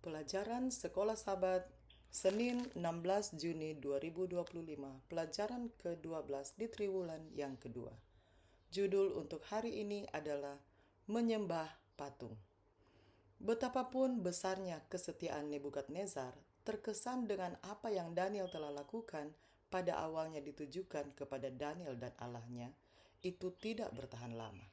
Pelajaran Sekolah Sabat Senin 16 Juni 2025, pelajaran ke-12 di triwulan yang kedua. Judul untuk hari ini adalah Menyembah Patung. Betapapun besarnya kesetiaan Nebukadnezar terkesan dengan apa yang Daniel telah lakukan pada awalnya ditujukan kepada Daniel dan Allahnya, itu tidak bertahan lama.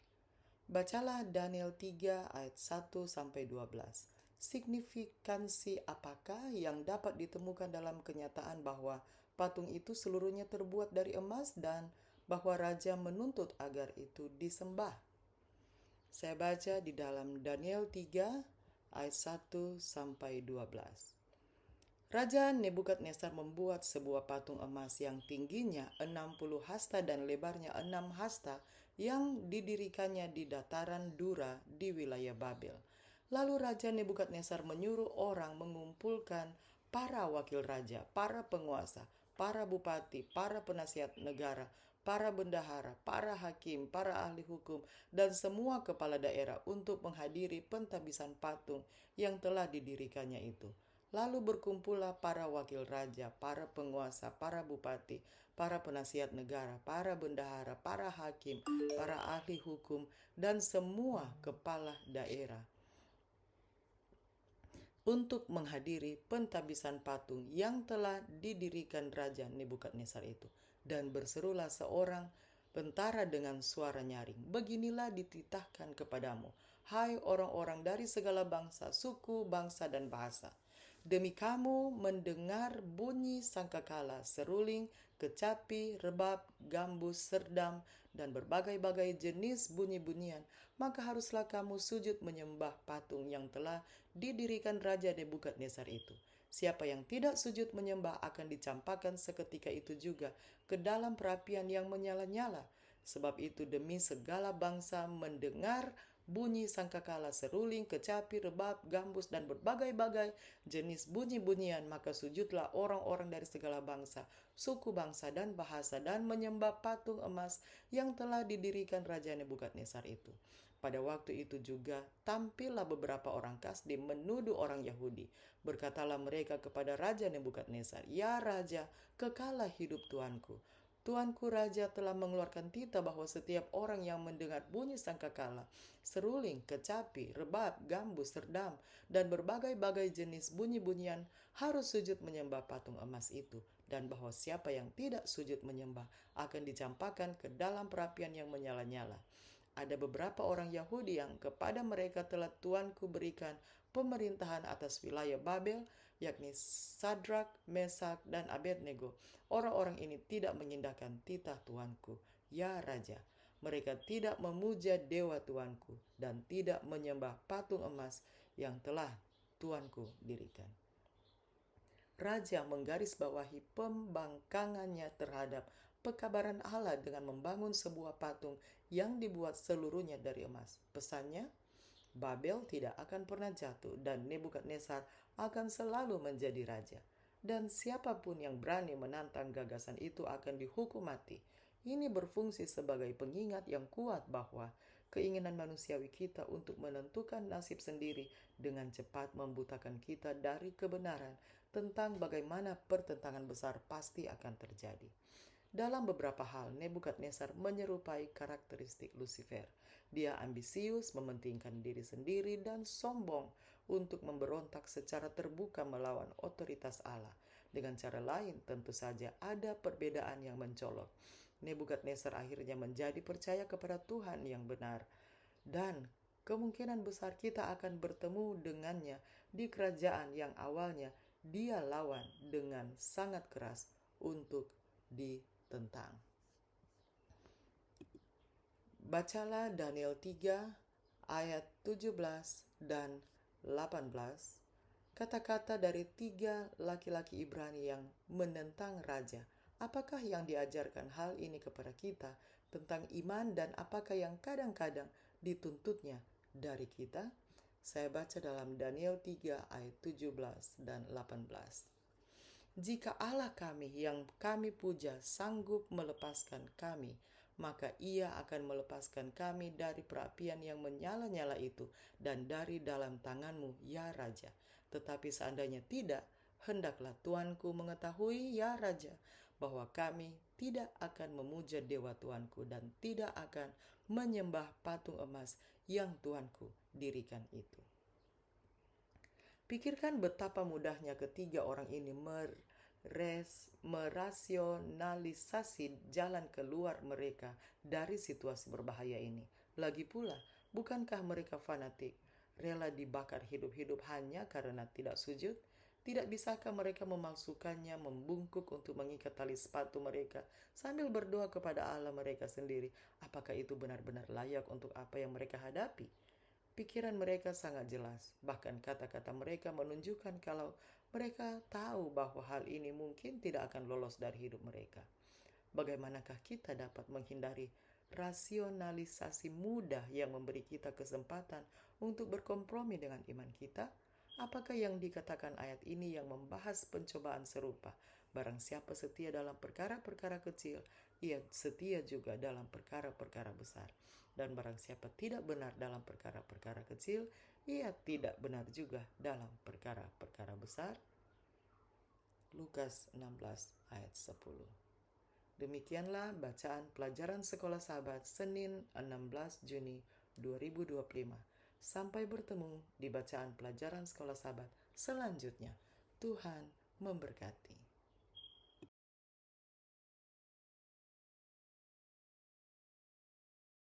Bacalah Daniel 3 ayat 1-12. Signifikansi apakah yang dapat ditemukan dalam kenyataan bahwa patung itu seluruhnya terbuat dari emas dan bahwa raja menuntut agar itu disembah? Saya baca di dalam Daniel 3 ayat 1-12. Raja Nebukadnezar membuat sebuah patung emas yang tingginya 60 hasta dan lebarnya 6 hasta yang didirikannya di dataran Dura di wilayah Babel. Lalu Raja Nebukadnezar menyuruh orang mengumpulkan para wakil raja, para penguasa, para bupati, para penasihat negara, para bendahara, para hakim, para ahli hukum, dan semua kepala daerah untuk menghadiri pentabisan patung yang telah didirikannya itu. Lalu berkumpullah para wakil raja, para penguasa, para bupati, para penasihat negara, para bendahara, para hakim, para ahli hukum, dan semua kepala daerah untuk menghadiri pentabisan patung yang telah didirikan Raja Nebukadnezar itu. Dan berserulah seorang bentara dengan suara nyaring, "Beginilah dititahkan kepadamu, hai orang-orang dari segala bangsa, suku, bangsa, dan bahasa. Demi kamu mendengar bunyi sangkakala, seruling, kecapi, rebab, gambus, serdam, dan berbagai-bagai jenis bunyi-bunyian, maka haruslah kamu sujud menyembah patung yang telah didirikan Raja Nebukadnezar itu. Siapa yang tidak sujud menyembah akan dicampakkan seketika itu juga ke dalam perapian yang menyala-nyala. Sebab itu demi segala bangsa mendengar bunyi sangkakala, seruling, kecapi, rebab, gambus, dan berbagai-bagai jenis bunyi-bunyian, maka sujudlah orang-orang dari segala bangsa, suku bangsa, dan bahasa, dan menyembah patung emas yang telah didirikan Raja Nebukadnezar itu. Pada waktu itu juga tampillah beberapa orang Kasdim menuduh orang Yahudi. Berkatalah mereka kepada Raja Nebukadnezar, "Ya Raja, kekalah hidup Tuanku. Tuanku Raja telah mengeluarkan titah bahwa setiap orang yang mendengar bunyi sangkakala, seruling, kecapi, rebab, gambus, serdam, dan berbagai-bagai jenis bunyi-bunyian harus sujud menyembah patung emas itu, dan bahwa siapa yang tidak sujud menyembah akan dicampakkan ke dalam perapian yang menyala-nyala. Ada beberapa orang Yahudi yang kepada mereka telah Tuanku berikan pemerintahan atas wilayah Babel, yakni Sadrak, Mesak, dan Abednego. Orang-orang ini tidak mengindahkan titah Tuanku, ya Raja. Mereka tidak memuja dewa Tuanku dan tidak menyembah patung emas yang telah Tuanku dirikan." Raja menggarisbawahi pembangkangannya terhadap pekabaran Allah dengan membangun sebuah patung yang dibuat seluruhnya dari emas. Pesannya, Babel tidak akan pernah jatuh dan Nebukadnezar akan selalu menjadi raja. Dan siapapun yang berani menantang gagasan itu akan dihukum mati. Ini berfungsi sebagai pengingat yang kuat bahwa keinginan manusiawi kita untuk menentukan nasib sendiri dengan cepat membutakan kita dari kebenaran tentang bagaimana pertentangan besar pasti akan terjadi. Dalam beberapa hal, Nebukadnezar menyerupai karakteristik Lucifer. Dia ambisius, mementingkan diri sendiri, dan sombong untuk memberontak secara terbuka melawan otoritas Allah. Dengan cara lain, tentu saja ada perbedaan yang mencolok. Nebukadnezar akhirnya menjadi percaya kepada Tuhan yang benar, dan kemungkinan besar kita akan bertemu dengannya di kerajaan yang awalnya dia lawan dengan sangat keras untuk ditentang. Bacalah Daniel 3 ayat 17 dan 18. Kata-kata dari 3 laki-laki Ibrani yang menentang raja. Apakah yang diajarkan hal ini kepada kita tentang iman dan apakah yang kadang-kadang dituntutnya dari kita? Saya baca dalam Daniel 3 ayat 17 dan 18. "Jika Allah kami yang kami puja sanggup melepaskan kami, maka Ia akan melepaskan kami dari perapian yang menyala-nyala itu dan dari dalam tangan-Mu, ya Raja. Tetapi seandainya tidak, hendaklah Tuanku mengetahui, ya Raja, bahwa kami tidak akan memuja dewa Tuanku dan tidak akan menyembah patung emas yang Tuanku dirikan itu. Pikirkan betapa mudahnya ketiga orang ini merasionalisasi jalan keluar mereka dari situasi berbahaya ini. Lagi pula, bukankah mereka fanatik, rela dibakar hidup-hidup hanya karena tidak sujud? Tidak bisakah mereka memalsukannya, membungkuk untuk mengikat tali sepatu mereka sambil berdoa kepada Allah mereka sendiri? Apakah itu benar-benar layak untuk apa yang mereka hadapi? Pikiran mereka sangat jelas, bahkan kata-kata mereka menunjukkan kalau mereka tahu bahwa hal ini mungkin tidak akan lolos dari hidup mereka. Bagaimanakah kita dapat menghindari rasionalisasi mudah yang memberi kita kesempatan untuk berkompromi dengan iman kita? Apakah yang dikatakan ayat ini yang membahas pencobaan serupa? Barang siapa setia dalam perkara-perkara kecil, ia setia juga dalam perkara-perkara besar. Dan barang siapa tidak benar dalam perkara-perkara kecil, ia tidak benar juga dalam perkara-perkara besar. Lukas 16 ayat 10. Demikianlah bacaan pelajaran Sekolah Sahabat Senin 16 Juni 2025. Sampai bertemu di bacaan pelajaran Sekolah Sahabat selanjutnya. Tuhan memberkati.